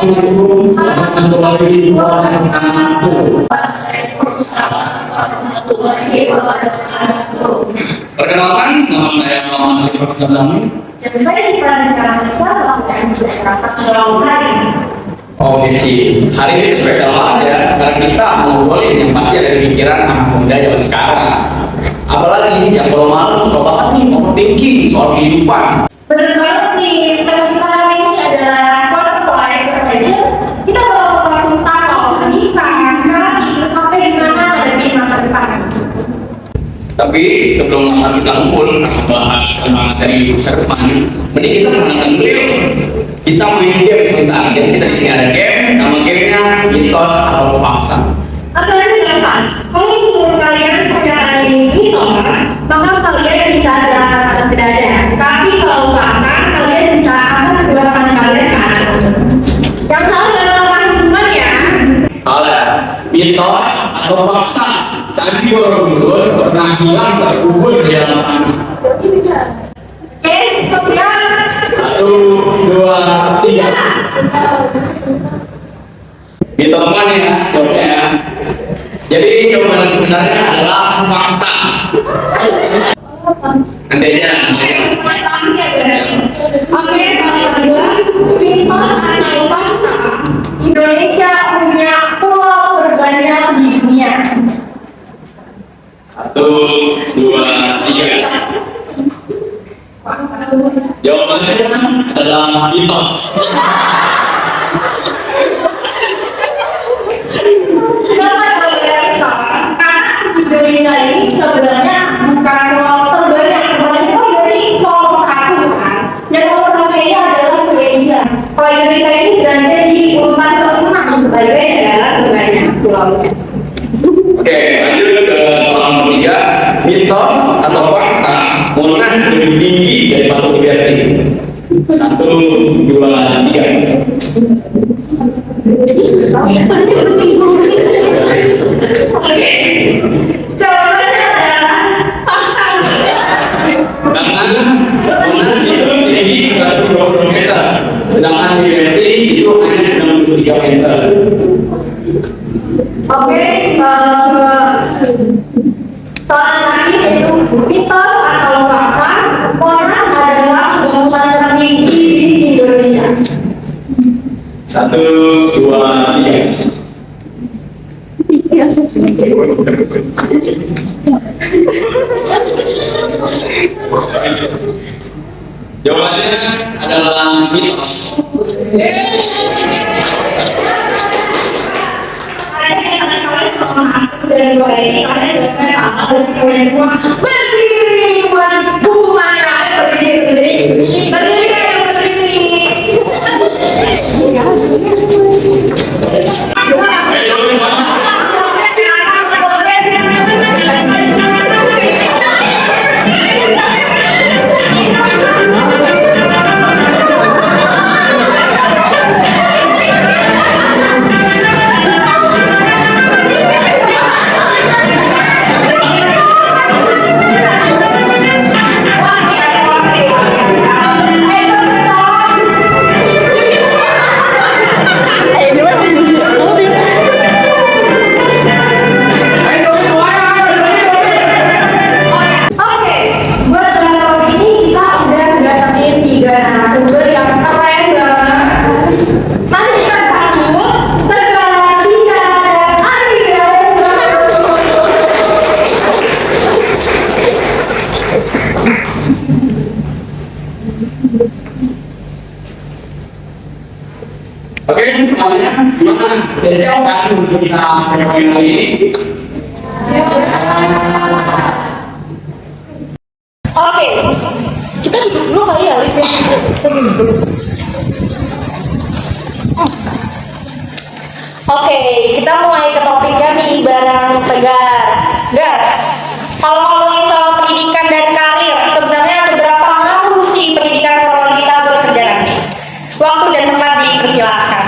Assalamualaikum warahmatullahi wabarakatuh. Waalaikumsalam warahmatullahi wabarakatuh. Perkenalkan, nama saya Muhammad Ali Fadlan. Dan saya Citra Sekarang Nisa, selaku masyarakat Sulawesi hari ini. Oke Ci, hari ini spesial banget ya, karena kita ngobrolin yang pasti ada di pikiran anak muda zaman sekarang. Apalagi yang kalau malam suka banget nih overthinking soal kehidupan. Benar banget nih, karena kita hari ini adalah quarter life profession. Kita bakal membahas tentang soal pernikahan, karir, sampai gimana menghadapi masa depan. Tapi sebelum kita ngumpul bahas tentang dari masa depan, mending kita pemanasan dulu yuk. Kita main game sebentar. Jadi kita di sini ada game, nama gamenya mitos atau fakta. Aturan apa? Kalau menurut kalian perkataan ini mitos, maka kalian bisa angkat atas dada. Tapi kalau fakta, kalian bisa angkat kedua tangan kalian ke atas. Yang salah adalah hubungannya. Salah, mitos atau fakta. Candi Borobudur pernah bilang tak kubur di dalam tanah. Oke, siap. 1, 2, 3. Mitos mana ya? Jawabnya ya. Jadi jawaban sebenarnya adalah fakta. Nanti aja. Oke, kalau kedua, mitos atau fakta. Indonesia punya pulau terbanyak di dunia. 1, 2, 3. Jawabannya adalah mitos. Kenapa jawabannya salah? Karena Indonesia ini sebenarnya bukan pulau terbanyak. Terbanyak itu dari pulau satu kan. Dan pulau satu ini adalah Swedia. Kalau Indonesia ini berada di urutan ke-6 sebagai negara terbanyak pulaunya. Oke, lanjut ke soal nomor 3. Mitos atau fakta, Monas lebih tinggi dari Patung Liberty. 1, 2, 3. Oke, jawabannya adalah fakta. Karena Monas itu tinggi 120 meter, sedangkan Liberty itu hanya 93 meter. Oke, soal tadi itu mitos atau fakta, Monas adalah bangunan tertinggi di Indonesia. 1, 2, 3. Jawabannya adalah mitos. Dan dua ini kalian sudah sama dan kalian semua berdiri buat rumah berdiri kayak berdiri. Oke, semuanya gimana? Siap kan untuk kita mulai ini? Oke, kita duduk dulu kali ya, Liv. Kita duduk dulu. Oke, kita mulai ke topiknya nih bareng Tegar. Gar, kalau ngomongin soal pendidikan dan karir, sebenarnya seberapa ngaruh sih pendidikan kalau kita bekerja nanti? Waktu dan tempat dipersilakan.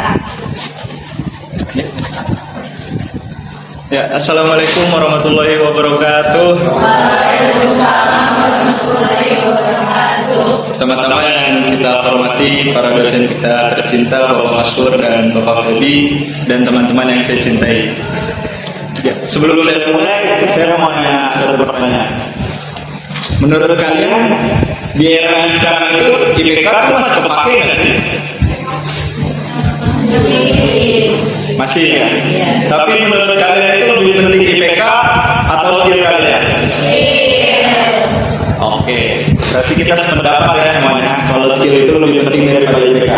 Ya, assalamualaikum warahmatullahi wabarakatuh. Waalaikumsalam warahmatullahi wabarakatuh. teman-teman yang kita hormati, para dosen kita tercinta, Bapak Maskur dan Bapak Feby, dan teman-teman yang saya cintai. Ya, sebelum saya mulai, saya mau nanya satu pertanyaan. Menurut kalian, di era yang sekarang itu IPK itu masih kepake nggak sih? Masih ya? Tapi menurut kalian itu lebih penting IPK atau skill kalian? Oke, berarti kita sependapat ya semuanya. Kalau skill itu lebih penting daripada IPK.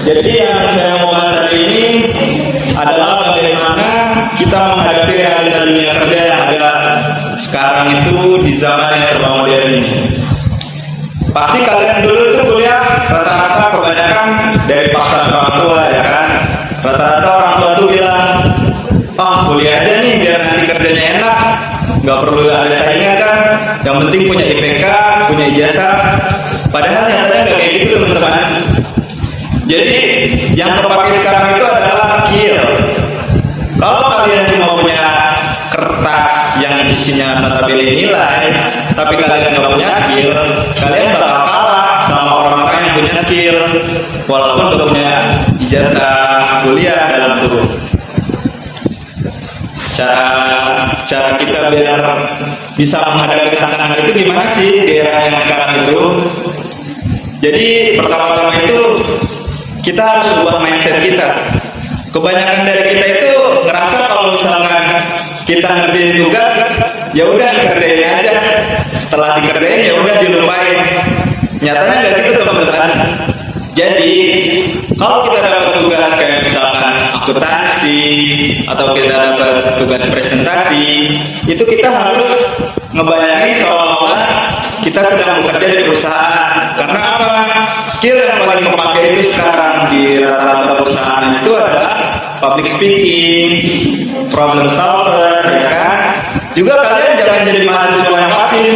Jadi yang saya mau bahas hari ini adalah bagaimana kita menghadapi realita dunia kerja yang ada sekarang itu di zaman yang serba modern ini. Pasti kalian dulu itu kuliah rata-rata kebanyakan dari paksaan orang tua ya kan. Rata-rata orang tua tuh bilang, oh kuliah aja nih biar nanti kerjanya enak, nggak perlu ada saingan kan. Yang penting punya IPK, punya ijazah. Padahal nyatanya nggak kayak gitu teman-teman. Jadi yang terpakai sekarang itu adalah skill. Kalau kalian cuma punya kertas yang isinya notabene nilai, tapi kalian nggak punya skill, kalian bakal kalah sama orang-orang yang punya skill, walaupun nggak punya ijazah kuliah dalam kurung. Cara kita biar bisa menghadapi tantangan itu gimana sih di era yang sekarang itu? Jadi pertama-tama itu kita harus ubah mindset kita. Kebanyakan dari kita itu ngerasa kalau misalkan kita ngerjain tugas, ya udah kerjain aja. Setelah dikerjain ya udah dilupain. Nyatanya nggak gitu teman-teman. Jadi kalau kita dapat tugas kayak misalkan akuntansi atau kita dapat tugas presentasi, itu kita harus ngebayangin seolah-olah kita sedang bekerja di perusahaan. Karena apa? Skill yang paling kepake itu sekarang di rata-rata perusahaan itu adalah public speaking, problem solver, ya kan? Juga kalian jangan jadi mahasiswa yang pasif.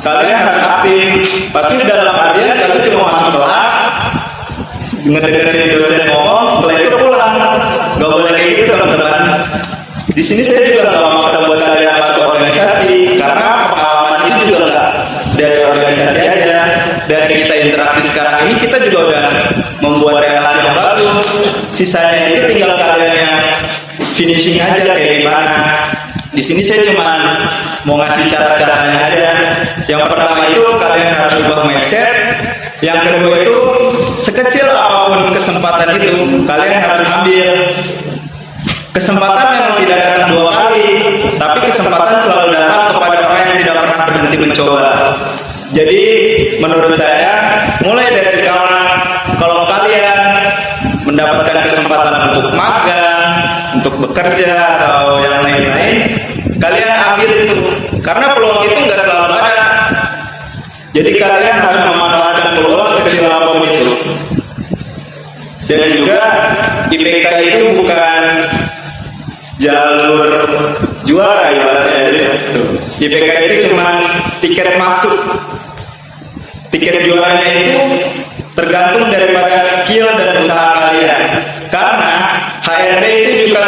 Kalian harus aktif. Pasti dalam artian kalian cuma masuk kelas, ngedengerin dosen ngomong, setelah itu pulang. Gak boleh kayak gitu teman-teman. Di sini saya juga nggak maksa buat kalian masuk organisasi, karena pengalaman itu juga nggak dari organisasi aja. Dari kita interaksi sekarang ini kita juga udah membuat relasi yang bagus. Sisanya itu tinggal kalian yang finishing aja kayak gimana. Di sini saya cuma mau ngasih cara-caranya aja. Yang pertama itu kalian harus ubah mindset. Yang kedua itu sekecil apapun kesempatan itu kalian harus ambil. Kesempatan memang tidak datang dua kali, tapi kesempatan selalu datang kepada orang yang tidak pernah berhenti mencoba. Jadi menurut saya mulai dari sekarang kalau kalian mendapatkan kesempatan untuk magang, untuk bekerja atau yang lain-lain, kalian ambil itu karena peluang itu nggak selalu ada. Jadi kalian harus memanfaatkan peluang sekecil apapun itu. Dan juga IPK itu bukan jalur juara ibaratnya. IPK itu cuma tiket masuk. Tiket juaranya itu tergantung daripada skill dan usaha kalian. Karena HRD itu juga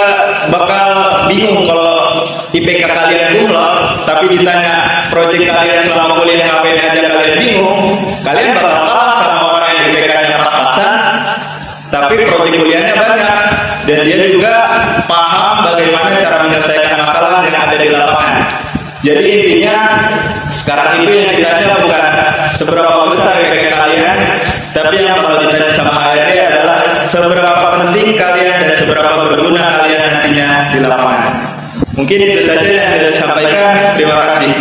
bakal bingung kalau IPK kalian kumlot, tapi ditanya proyek kalian selama kuliah ngapain aja kalian bingung, kalian bakal kalah sama orang yang IPK-nya pas-pasan, tapi proyek kuliahnya banyak, dan dia juga paham bagaimana cara menyelesaikan masalah yang ada di lapangan. Jadi intinya sekarang itu yang ditanya bukan seberapa besar IPK kalian, tapi yang bakal ditanya sama HRD adalah seberapa penting kalian dan seberapa berguna kalian nantinya di lapangan. Mungkin itu saja yang saya sampaikan. Terima kasih.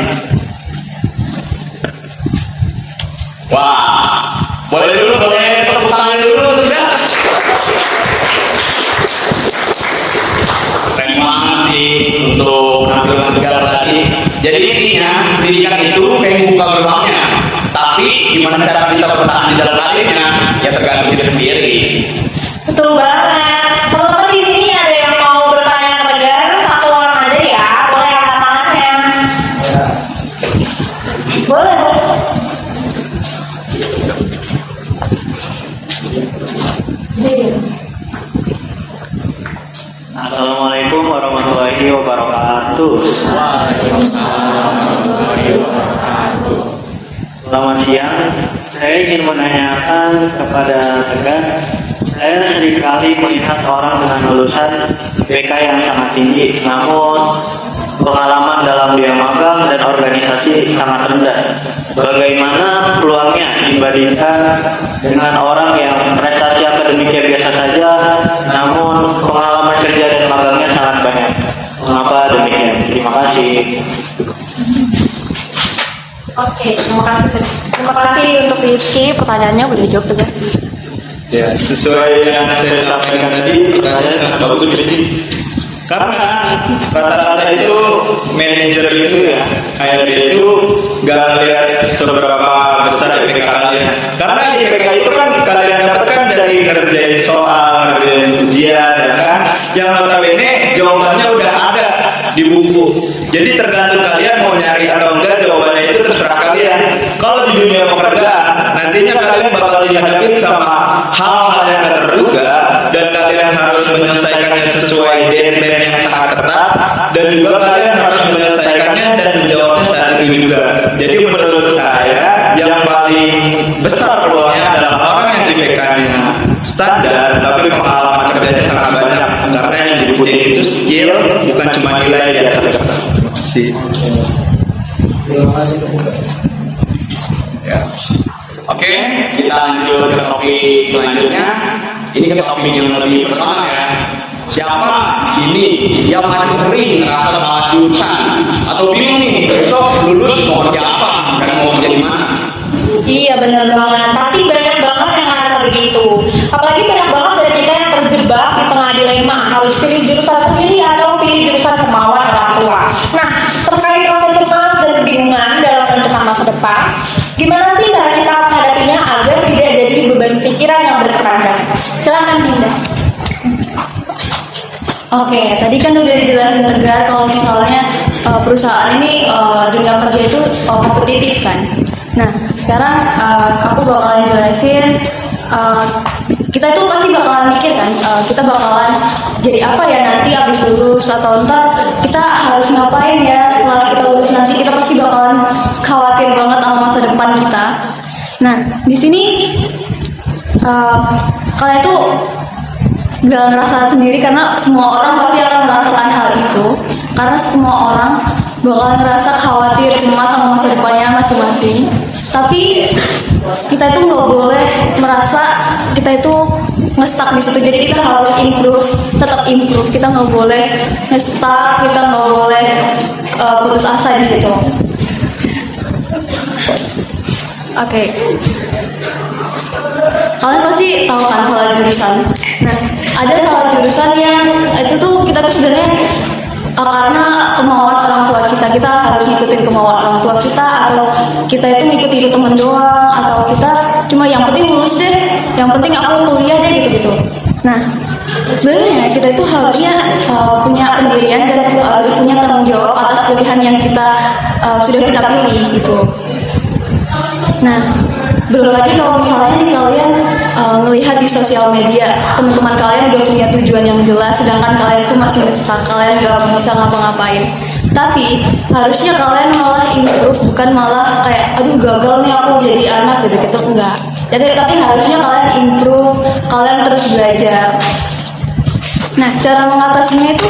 Wah, boleh tepuk tangan dulu, sudah. Keren banget sih untuk penampilan negara tadi. Jadi intinya pendidikan itu kayak membuka gerbangnya, tapi gimana cara kita bertahan di dalam karirnya ya tergantung kita sendiri. Betul banget. Teman-teman di sini ada yang mau bertanya ke Tegar, satu orang aja ya. Boleh angkat tangannya. Boleh. Assalamualaikum warahmatullahi wabarakatuh. Waalaikumsalam warahmatullahi wabarakatuh. Selamat siang. Saya ingin menanyakan kepada Tegar. Saya seringkali melihat orang dengan lulusan IPK yang sangat tinggi, namun pengalaman dalam dia magang dan organisasi sangat rendah. Bagaimana peluangnya dibandingkan dengan orang yang prestasi akademiknya biasa saja, namun pengalaman kerja dan magangnya sangat banyak? Mengapa demikian? Terima kasih. Oke, terima kasih untuk Rizky. Pertanyaannya boleh dijawab juga. Ya, sesuai yang saya sampaikan tadi, pertanyaan sangat bagus Rizky. Karena rata-rata itu manajer itu ya, HRD itu gak ngelihat seberapa besar IPK kalian. Karena IPK itu kan kalian dapatkan dari ngerjain soal, ngerjain ujian, ya kan? Yang notabene jawabannya udah ada di buku. Jadi tergantung kalian mau nyari atau enggak, jawabannya itu terserah kalian. Kalau di dunia pekerjaan, nantinya kalian bakal dihadapin sama hal-hal yang gak terduga, dan kalian harus menyelesaikannya sesuai deadline yang sangat ketat, dan juga kalian harus menyelesaikannya dan menjawabnya saat itu juga. Jadi menurut saya yang paling besar peluangnya adalah orang yang IPK-nya standar tapi pengalaman kerjanya sangat banyak, karena yang dibutuhin itu skill, bukan cuma nilai di atas kertas. Terima kasih. Ya. Oke, kita lanjut ke topik selanjutnya. Ini ke topik yang lebih personal ya. Siapa di sini yang masih sering ngerasa salah jurusan atau bingung nih besok lulus mau kerja apa dan mau kerja di mana? Iya benar banget. Pasti banyak banget yang ngerasa begitu. Apalagi banyak banget dari kita yang terjebak di tengah dilema harus pilih jurusan sendiri atau pilih jurusan kemauan orang tua. Nah, terkait rasa cemas dan kebingungan dalam menentukan masa depan, gimana sih cara kita menghadapinya agar tidak jadi beban pikiran yang berkepanjangan? Silakan Dinda. Oke, tadi kan udah dijelasin Tegar kalau misalnya perusahaan ini dunia kerja itu kompetitif kan. Nah, sekarang aku bakalan jelasin, kita itu pasti bakalan mikir kan, kita bakalan jadi apa ya nanti habis lulus, atau ntar kita harus ngapain ya setelah kita lulus nanti. Kita pasti bakalan khawatir banget sama masa depan kita. Nah, di sini kalian tuh gak ngerasa sendiri, karena semua orang pasti akan merasakan hal itu, karena semua orang bakal ngerasa khawatir, cemas sama masa depannya masing-masing. Tapi kita itu nggak boleh merasa kita itu nge-stuck di situ. Jadi kita harus improve, tetap improve. Kita nggak boleh nge-stuck, kita nggak boleh putus asa di situ. Oke. Kalian pasti tahu kan salah jurusan. Nah, ada salah jurusan yang itu tuh kita tuh sebenarnya karena kemauan orang tua kita harus ngikutin kemauan orang tua kita, atau kita itu ngikutin temen doang, atau kita cuma yang penting lulus deh, yang penting aku kuliah deh gitu-gitu. Nah, sebenarnya kita itu harusnya punya pendirian dan harus punya tanggung jawab atas pilihan yang kita sudah kita pilih gitu. Nah, belum lagi kalau misalnya nih kalian ngelihat di sosial media teman-teman kalian udah punya tujuan yang jelas, sedangkan kalian tuh masih nge-stuck, kalian gak bisa ngapa-ngapain. Tapi harusnya kalian malah improve, bukan malah kayak aduh gagal nih aku jadi anak gitu-gitu, enggak. Jadi tapi harusnya kalian improve, kalian terus belajar. Nah, cara mengatasinya itu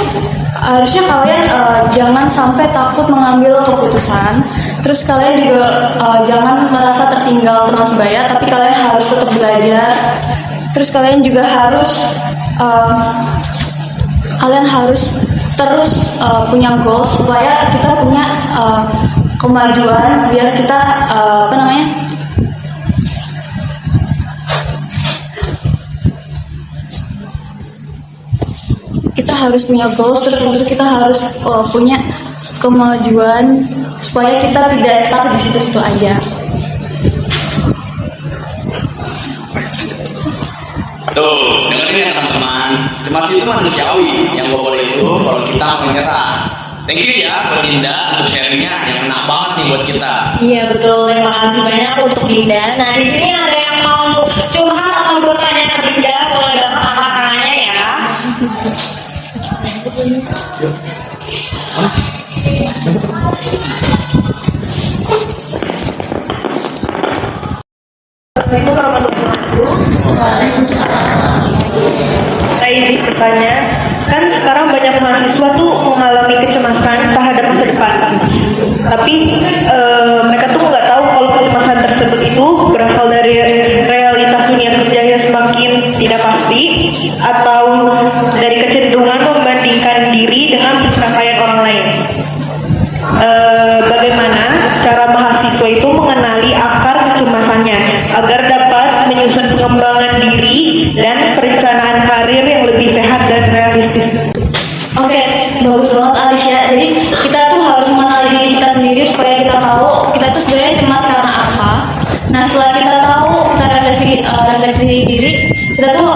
harusnya kalian jangan sampai takut mengambil keputusan. Terus kalian juga jangan merasa tertinggal teman sebaya, tapi kalian harus tetap belajar. Terus kalian juga harus terus punya goals supaya kita punya kemajuan, biar kita kita harus punya goals, terus kita harus punya kemajuan supaya kita tidak stuck di situ-situ aja. Tuh, dengerin ya teman-teman. Cemas itu manusiawi, yang gak boleh itu kalau kita menyerah. Thank you ya buat Dinda untuk sharingnya yang enak banget nih buat kita. Iya betul, terima kasih banyak untuk Dinda. Nah di sini ada yang mau curhat atau bertanya ke Dinda, boleh banget angkat tangannya ya. mereka tuh nggak tahu kalau kecemasan tersebut itu berasal dari realitas dunia kerja yang semakin tidak pasti atau dari kecenderungan membandingkan diri dengan pencapaian orang lain. Bagaimana cara mahasiswa itu mengenali akar kecemasannya agar dapat menyusun pengembangan diri dan perencanaan karir yang lebih sehat dan realistis? Oke, bagus banget Alicia. Jadi kita tuh harus mengenali diri kita sendiri supaya kita tahu kita itu sebenarnya cemas karena apa. Nah setelah kita tahu, kita refleksi diri, kita tuh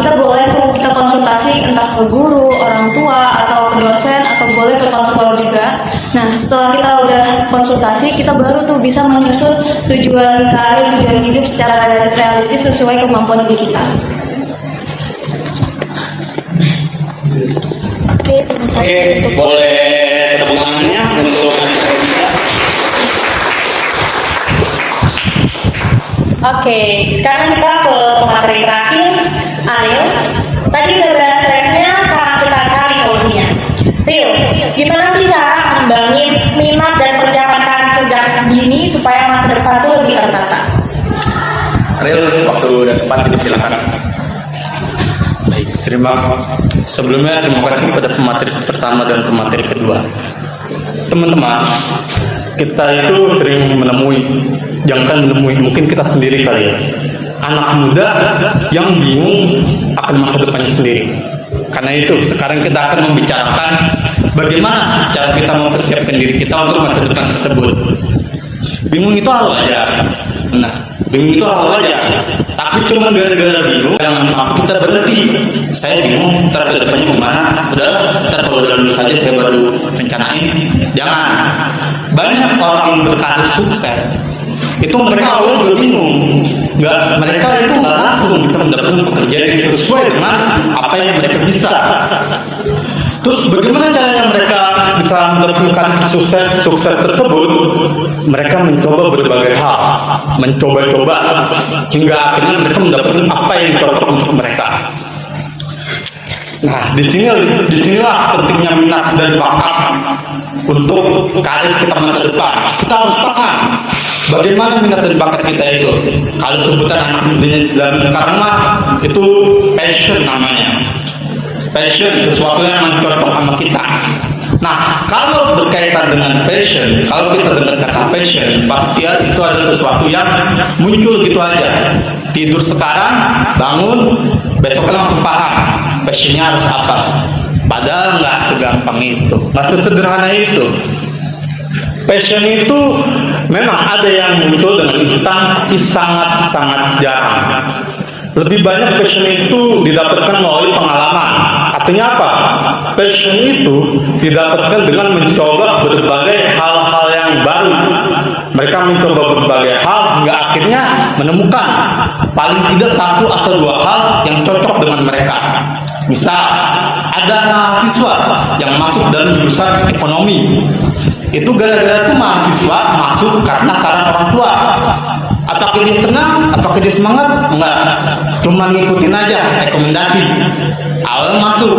kita boleh tuh kita konsultasi entah ke guru, orang tua, atau ke dosen, atau boleh ke konselor juga. Nah setelah kita udah konsultasi, kita baru tuh bisa menyusun tujuan karir, tujuan hidup secara realistis sesuai kemampuan diri kita. Oke, boleh tepuk tangannya untuk Anissa Rita. Oke, sekarang kita ke pemateri terakhir, Ariel. Tadi udah bahas stresnya, sekarang kita cari solusinya. Ril, gimana sih cara mengembangin minat dan persiapan karir sejak dini supaya masa depan tuh lebih tertata? Ariel, waktu dan tempat dipersilakan. Baik, sebelumnya terima kasih pada pemateri pertama dan pemateri kedua. Teman-teman, kita itu sering mungkin kita sendiri kali ya, anak muda yang bingung akan masa depannya sendiri. Karena itu sekarang kita akan membicarakan bagaimana cara kita mempersiapkan diri kita untuk masa depan tersebut. Bingung itu hal wajar. Bingung itu hal wajar. Tapi cuma gara-gara bingung, jangan sampai kita berhenti. Saya bingung, ntar ke depannya kemana? Udahlah, ntar kalau udah lulus saja saya baru rencanain. Jangan. Banyak orang yang berkarir sukses, itu mereka awalnya juga bingung. Mereka itu nggak langsung bisa mendapatkan pekerjaan yang sesuai dengan apa yang mereka bisa. Terus bagaimana caranya mereka bisa mendapatkan sukses tersebut? Mereka mencoba berbagai hal, mencoba-coba hingga akhirnya mereka mendapatkan apa yang cocok untuk mereka. Nah, disinilah pentingnya minat dan bakat untuk karir kita masa depan. Kita harus paham bagaimana minat dan bakat kita itu. Kalau sebutan anak muda zaman sekarang mah itu passion namanya. Passion, sesuatu yang cocok sama kita. Nah, kalau berkaitan dengan passion, kalau kita dengar kata passion, pasti itu ada sesuatu yang muncul gitu aja. Tidur sekarang, bangun, besoknya langsung paham passionnya harus apa. Padahal nggak segampang itu, nggak sesederhana itu. Passion itu memang ada yang muncul dengan instan, tapi sangat-sangat jarang. Lebih banyak passion itu didapatkan melalui pengalaman. Artinya apa? Passion itu didapatkan dengan mencoba berbagai hal-hal yang baru. Mereka mencoba berbagai hal hingga akhirnya menemukan paling tidak satu atau dua hal yang cocok dengan mereka. Misal, ada mahasiswa yang masuk dalam jurusan ekonomi. Itu gara-gara itu mahasiswa masuk karena saran orang tua. Apakah dia senang? Apakah dia semangat? Enggak. Cuma ngikutin aja rekomendasi. Awalnya masuk.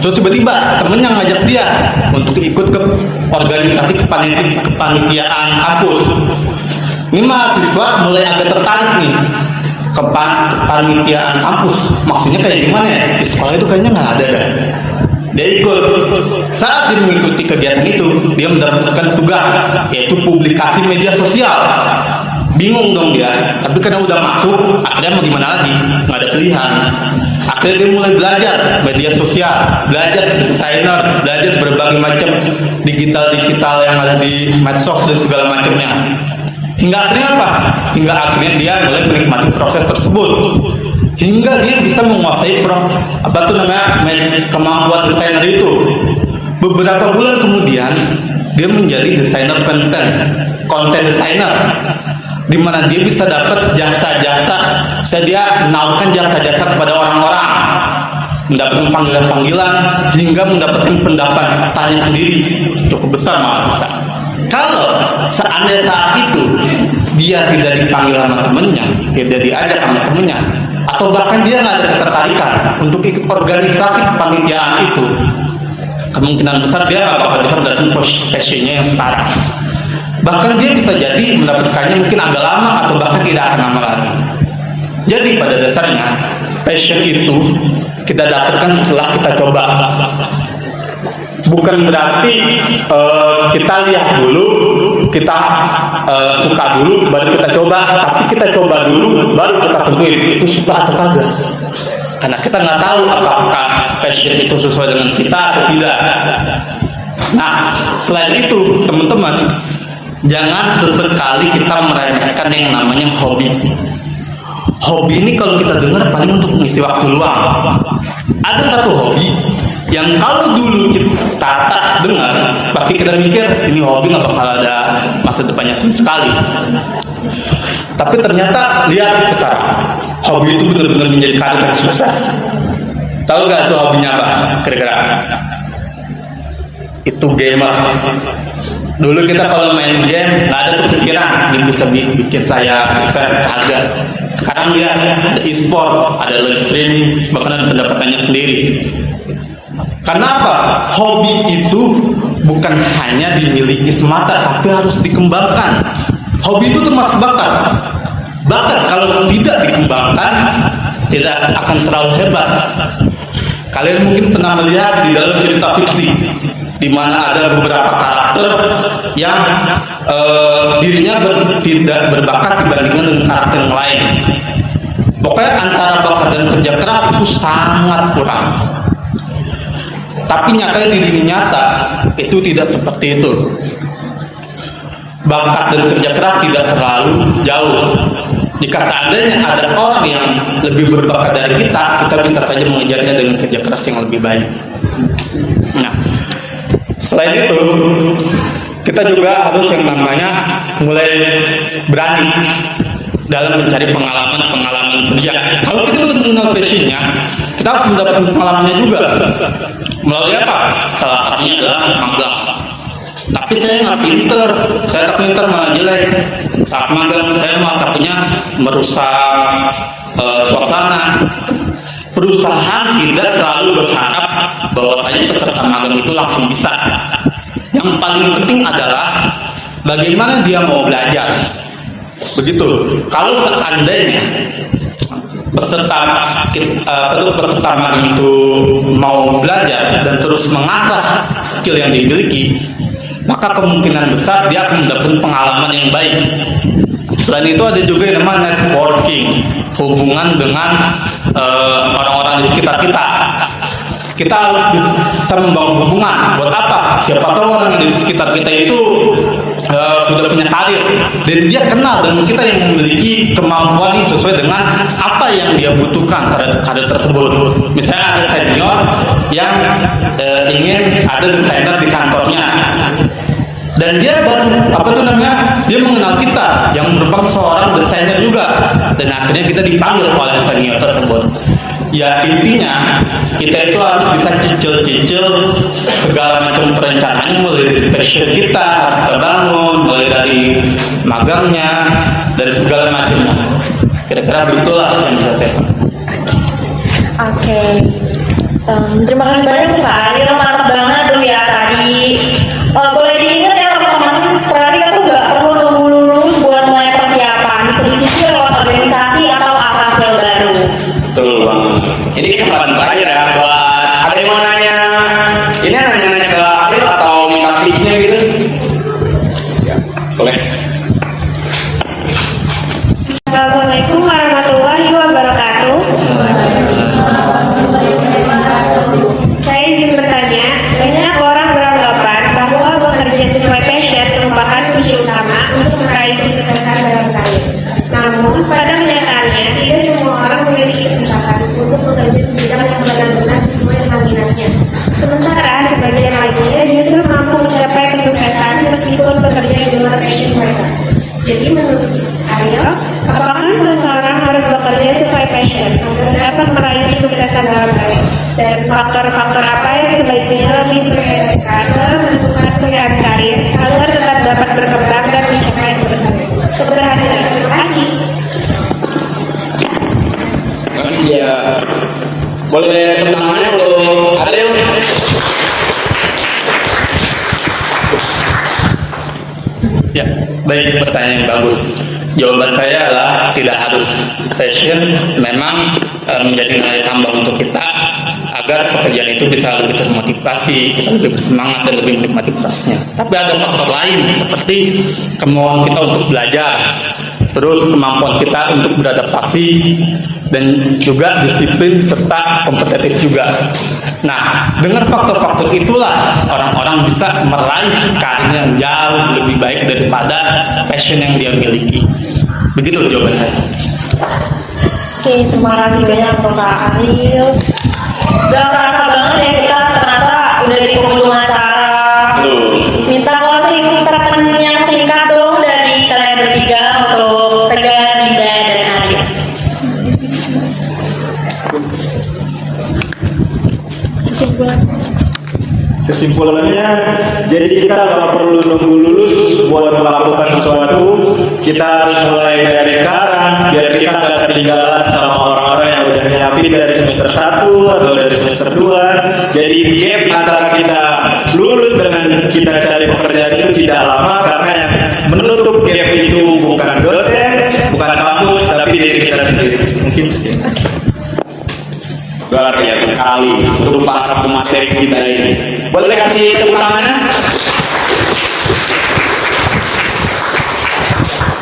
Terus tiba-tiba temen yang ngajak dia untuk ikut ke organisasi kepanitiaan kampus. Ini mahasiswa mulai agak tertarik nih ke kepanitiaan kampus. Maksudnya kayak gimana ya? Di sekolah itu kayaknya nggak ada dah. Dia ikut. Saat dia mengikuti kegiatan itu, dia mendapatkan tugas, yaitu publikasi media sosial. Bingung dong dia, tapi karena udah masuk, akhirnya mau gimana lagi? Nggak ada pilihan. Akhirnya dia mulai belajar media sosial, belajar desainer, belajar berbagai macam digital yang ada di medsos dan segala macamnya. Hingga akhirnya apa? Hingga akhirnya dia mulai menikmati proses tersebut. Hingga dia bisa menguasai kemampuan desainer itu. Beberapa bulan kemudian dia menjadi desainer konten desainer, di mana dia bisa dapat jasa-jasa, dia menawarkan jasa-jasa kepada orang-orang, mendapatkan panggilan-panggilan hingga mendapatkan pendapatannya sendiri cukup besar, malah besar. Kalau seandainya saat itu dia tidak dipanggil sama temennya, tidak diajak sama temennya, atau bahkan dia nggak ada ketertarikan untuk ikut organisasi kepanitiaan itu, kemungkinan besar dia nggak bakal bisa mendapatkan passionnya yang sekarang. Bahkan dia bisa jadi mendapatkannya mungkin agak lama atau bahkan tidak akan lama lagi. Jadi pada dasarnya passion itu kita dapatkan setelah kita coba. Bukan berarti kita lihat dulu, kita suka dulu, baru kita coba. Tapi kita coba dulu, baru kita tentuin itu suka atau kagak. Karena kita nggak tahu apakah passion itu sesuai dengan kita atau tidak. Nah, selain itu, teman-teman, jangan sesekali kita meremehkan yang namanya hobi. Hobi ini kalau kita dengar paling untuk mengisi waktu luang. Ada satu hobi yang kalau dulu kita tak dengar, pasti kita mikir ini hobi nggak bakal ada masa depannya sama sekali. Tapi ternyata lihat sekarang, hobi itu benar-benar menjadi karir yang sukses. Tahu nggak tuh hobinya apa? Kira-kira? Itu gamer. Dulu kita kalau main game nggak ada kepikiran ini bisa bikin saya sukses, kagak. Sekarang lihat ada e-sport, ada live streaming, bahkan ada pendapatannya sendiri. Kenapa? Hobi itu bukan hanya dimiliki semata, tapi harus dikembangkan. Hobi itu termasuk bakat. Bakat kalau tidak dikembangkan tidak akan terlalu hebat. Kalian mungkin pernah melihat di dalam cerita fiksi, di mana ada beberapa karakter yang dirinya tidak berbakat dibandingkan dengan karakter yang lain. Pokoknya antara bakat dan kerja keras itu sangat kurang. Tapi nyatanya di dunia nyata itu tidak seperti itu. Bakat dan kerja keras tidak terlalu jauh. Jika seandainya ada orang yang lebih berbakat dari kita bisa saja mengejarnya dengan kerja keras yang lebih baik. Nah, selain itu, kita juga harus yang namanya mulai berani dalam mencari pengalaman kerja. Kalau kita sudah mengenal passionnya, kita harus mendapatkan pengalamannya juga. Melalui apa? Salah satunya adalah magang. Tapi saya nggak pinter, saya tak pinter malah jelek. Saat magang saya malah takutnya merusak suasana. Perusahaan tidak selalu berharap bahwasanya peserta magang itu langsung bisa. Yang paling penting adalah bagaimana dia mau belajar. Begitu. Kalau seandainya peserta magang itu mau belajar dan terus mengasah skill yang dimiliki, maka kemungkinan besar dia akan mendapatkan pengalaman yang baik. Selain itu ada juga yang namanya networking, hubungan dengan orang-orang di sekitar kita. Kita harus bisa membangun hubungan. Buat apa? Siapa tahu orang yang di sekitar kita itu sudah punya karir dan dia kenal dengan kita yang memiliki kemampuan yang sesuai dengan apa yang dia butuhkan terhadap karir tersebut. Misalnya ada senior yang ingin ada desainer di kantornya, dan dia dia mengenal kita yang merupakan seorang desainer juga, dan akhirnya kita dipanggil oleh senior tersebut. Ya intinya kita itu harus bisa cicil segala macam perencanaannya, mulai dari passion kita harus kita bangun, mulai dari magangnya, dari segala macamnya. Kira-kira begitulah yang bisa saya sampaikan. Oke. Terima kasih banyak Pak Ariel, mantap banget tuh ya tadi. Boleh diingat ya teman-teman, terakhir kita tuh nggak perlu nunggu lulus buat mulai persiapan, bisa dicicil lewat organisasi atau asal baru. Betul banget. Ini kesempatan terakhir ya buat ada yang mau nanya. Ini nanya ke Ariel atau minta tipsnya gitu? Ya, boleh. Assalamualaikum warahmatullahi wabarakatuh. Saya izin bertanya, banyak orang beranggapan bahwa bekerja sesuai passion merupakan kunci utama untuk meraih kesuksesan dalam karir. Namun, pada kenyataannya, tidak semua orang memiliki kesempatan untuk bekerja di bidang yang benar-benar sesuai dengan minatnya. Sementara, sebagian lainnya justru mampu mencapai kesuksesan meskipun bekerja di luar passion mereka. Ya, baik, pertanyaan yang bagus. Jawaban saya adalah tidak harus. Passion memang menjadi nilai tambah untuk kita agar pekerjaan itu bisa lebih termotivasi, kita lebih bersemangat dan lebih menikmati prosesnya. Tapi ada faktor lain seperti kemauan kita untuk belajar, terus kemampuan kita untuk beradaptasi, dan juga disiplin serta kompetitif juga. Nah, dengan faktor-faktor itulah orang-orang bisa meraih karir yang jauh lebih baik daripada passion yang dia miliki. Begitu jawaban saya. Oke, terima kasih banyak untuk Kak Ariel. Gak kerasa banget ya kita ternyata udah di penghujung acara. Minta closing statement yang singkat dong dari kalian bertiga untuk Tegar, Dinda, dan Ariel. Kesimpulannya, jadi kita nggak perlu nunggu lulus buat melakukan sesuatu. Kita harus mulai dari sekarang biar kita nggak ketinggalan sama orang-orang yang udah nyiapin dari semester 1 atau dari semester 2. Jadi gap antara kita lulus dengan kita cari pekerjaan itu tidak lama, karena yang menutup gap itu bukan dosen, bukan kampus, tapi diri kita sendiri. Mungkin sekian. Luar biasa sekali untuk para pemateri kita ini. Boleh kasih tepuk tangan?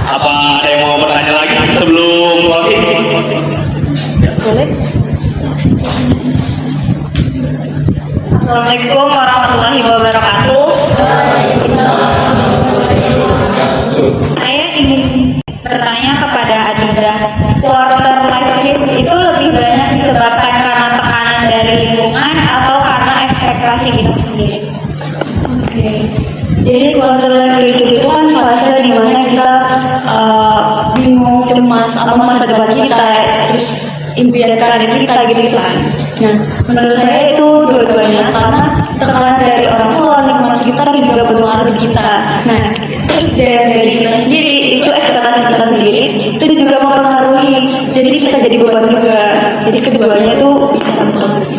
Apa ada yang mau bertanya lagi sebelum closing? Boleh. Assalamualaikum warahmatullahi wabarakatuh. Saya ingin bertanya kepada Adinda, quarter life crisis itu lebih banyak disebabkan karena tekanan dari lingkungan atau karena ekspektasi kita sendiri? Oke. Jadi quarter life crisis itu kan fase di mana kita bingung, cemas apa masa depan kita, terus impian karir kita gitu kan. Nah, menurut saya itu dua-duanya, karena tekanan dari orang tua, lingkungan sekitar juga berpengaruh di kita. Nah, terus dari kita sendiri, itu ekspektasi kita sendiri, itu juga mempengaruhi. Jadi bisa jadi beban juga. Jadi keduanya itu bisa mempengaruhi.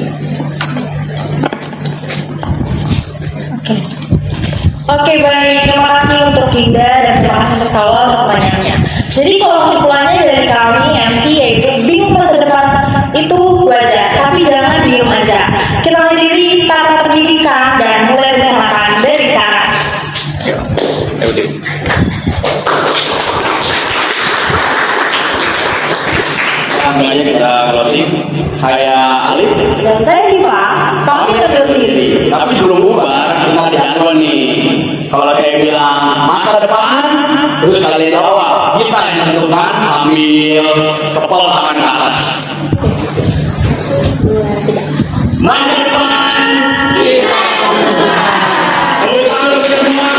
Oke, baik. Terima kasih untuk Dinda dan terima kasih untuk Salwa untuk pertanyaannya. Jadi kalau kesimpulannya dari kami MC yaitu bingung masa depan itu wajar, tapi jangan diem aja. Kenali diri, tata pendidikan, dan mulai rencanakan dari sekarang. Langsung aja kita closing. Saya Alif. Dan saya Syifa, kami undur diri. Tapi sebelum bubar, kita ada jadwal nih. Kalau saya bilang masa depan, terus kalian jawab, kita yang menentukan sambil kepel tangan ke atas. Masa depan kita. Tepuk tangan untuk kita semua.